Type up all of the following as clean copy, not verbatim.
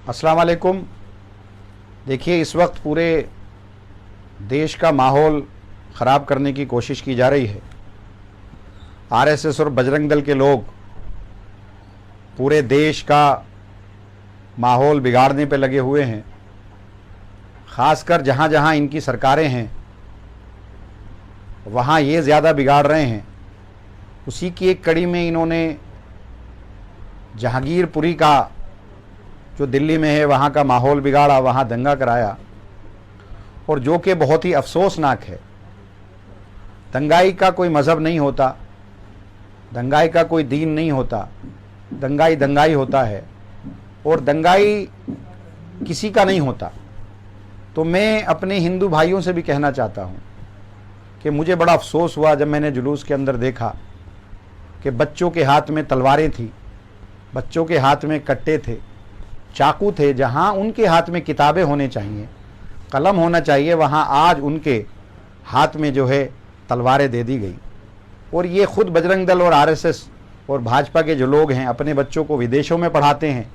अस्सलाम वालेकुम। देखिए, इस वक्त पूरे देश का माहौल ख़राब करने की कोशिश की जा रही है। आरएसएस और बजरंग दल के लोग पूरे देश का माहौल बिगाड़ने पे लगे हुए हैं। ख़ासकर जहाँ जहाँ इनकी सरकारें हैं वहाँ ये ज़्यादा बिगाड़ रहे हैं। उसी की एक कड़ी में इन्होंने जहांगीरपुरी का जो दिल्ली में है वहाँ का माहौल बिगाड़ा, वहाँ दंगा कराया, और जो कि बहुत ही अफसोसनाक है। दंगाई का कोई मज़हब नहीं होता, दंगाई का कोई दीन नहीं होता, दंगाई दंगाई होता है और दंगाई किसी का नहीं होता। तो मैं अपने हिंदू भाइयों से भी कहना चाहता हूँ कि मुझे बड़ा अफसोस हुआ जब मैंने जुलूस के अंदर देखा कि बच्चों के हाथ में तलवारें थी, बच्चों के हाथ में कट्टे थे, चाकू थे। जहाँ उनके हाथ में किताबें होने चाहिए, कलम होना चाहिए, वहाँ आज उनके हाथ में जो है तलवारें दे दी गई। और ये खुद बजरंग दल और आरएसएस और भाजपा के जो लोग हैं अपने बच्चों को विदेशों में पढ़ाते हैं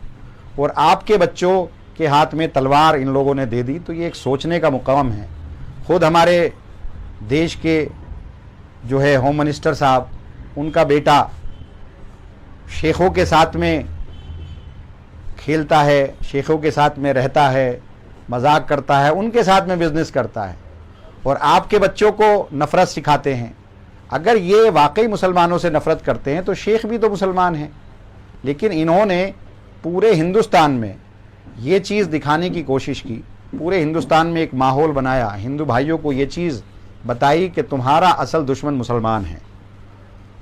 और आपके बच्चों के हाथ में तलवार इन लोगों ने दे दी। तो ये एक सोचने का मुकाम है। खुद हमारे देश के जो है होम मिनिस्टर साहब, उनका बेटा शेखों के साथ में खेलता है, शेखों के साथ में रहता है, मजाक करता है, उनके साथ में बिजनेस करता है और आपके बच्चों को नफ़रत सिखाते हैं। अगर ये वाकई मुसलमानों से नफ़रत करते हैं तो शेख भी तो मुसलमान हैं। लेकिन इन्होंने पूरे हिंदुस्तान में ये चीज़ दिखाने की कोशिश की, पूरे हिंदुस्तान में एक माहौल बनाया, हिंदू भाइयों को ये चीज़ बताई कि तुम्हारा असल दुश्मन मुसलमान है।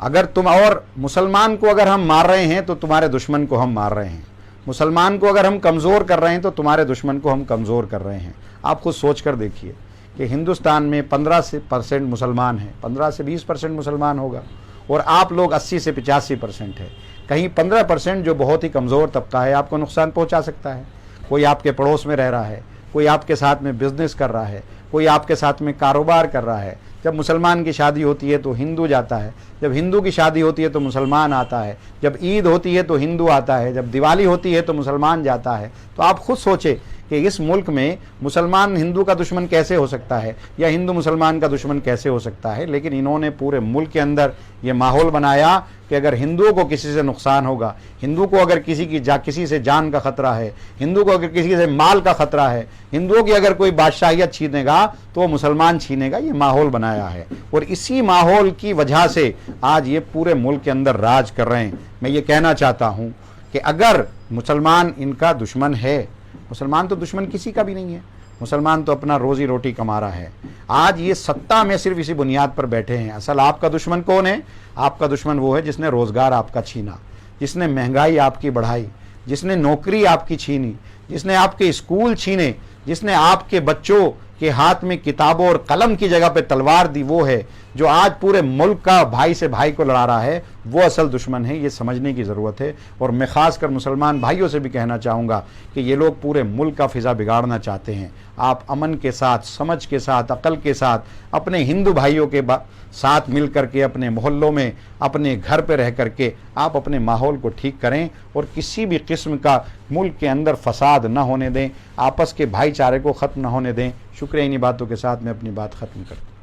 अगर तुम और मुसलमान को अगर हम मार रहे हैं तो तुम्हारे दुश्मन को हम मार रहे हैं, मुसलमान को अगर हम कमज़ोर कर रहे हैं तो तुम्हारे दुश्मन को हम कमज़ोर कर रहे हैं। आप खुद सोच कर देखिए कि हिंदुस्तान में 15% मुसलमान हैं, 15 से 20% मुसलमान होगा और आप लोग 80 से 85% है। कहीं 15% जो बहुत ही कमज़ोर तबका है आपको नुकसान पहुंचा सकता है। कोई आपके पड़ोस में रह रहा है, कोई आपके साथ में बिज़नेस कर रहा है, कोई आपके साथ में कारोबार कर रहा है। जब मुसलमान की शादी होती है तो हिंदू जाता है, जब हिंदू की शादी होती है तो मुसलमान आता है, जब ईद होती है तो हिंदू आता है, जब दिवाली होती है तो मुसलमान जाता है। तो आप खुद सोचें कि इस मुल्क में मुसलमान हिंदू का दुश्मन कैसे हो सकता है या हिंदू मुसलमान का दुश्मन कैसे हो सकता है। लेकिन इन्होंने पूरे मुल्क के अंदर ये माहौल बनाया कि अगर हिंदुओं को किसी से नुकसान होगा, हिंदू को अगर किसी से जान का ख़तरा है, हिंदू को अगर किसी से माल का ख़तरा है, हिंदुओं की अगर कोई बादशाहियत छीनेगा तो वो मुसलमान छीनेगा। ये माहौल बनाया है और इसी माहौल की वजह से आज ये पूरे मुल्क के अंदर राज कर रहे हैं। मैं ये कहना चाहता हूँ कि अगर मुसलमान इनका दुश्मन है, मुसलमान तो दुश्मन किसी का भी नहीं है, मुसलमान तो अपना रोज़ी रोटी कमा रहा है। आज ये सत्ता में सिर्फ इसी बुनियाद पर बैठे हैं। असल आपका दुश्मन कौन है? आपका दुश्मन वो है जिसने रोज़गार आपका छीना, जिसने महंगाई आपकी बढ़ाई, जिसने नौकरी आपकी छीनी, जिसने आपके स्कूल छीने, जिसने आपके बच्चों के हाथ में किताबों और कलम की जगह पे तलवार दी। वो है जो आज पूरे मुल्क का भाई से भाई को लड़ा रहा है, वो असल दुश्मन है। ये समझने की ज़रूरत है। और मैं ख़ासकर मुसलमान भाइयों से भी कहना चाहूँगा कि ये लोग पूरे मुल्क का फ़िज़ा बिगाड़ना चाहते हैं। आप अमन के साथ, समझ के साथ, अक़ल के साथ अपने हिंदू भाइयों के साथ मिल करके अपने मोहल्लों में, अपने घर पर रह करके आप अपने माहौल को ठीक करें और किसी भी किस्म का मुल्क के अंदर फसाद न होने दें, आपस के भाईचारे को ख़त्म न होने दें। शुक्रिया। इन्हीं बातों के साथ मैं अपनी बात ख़त्म करता हूँ।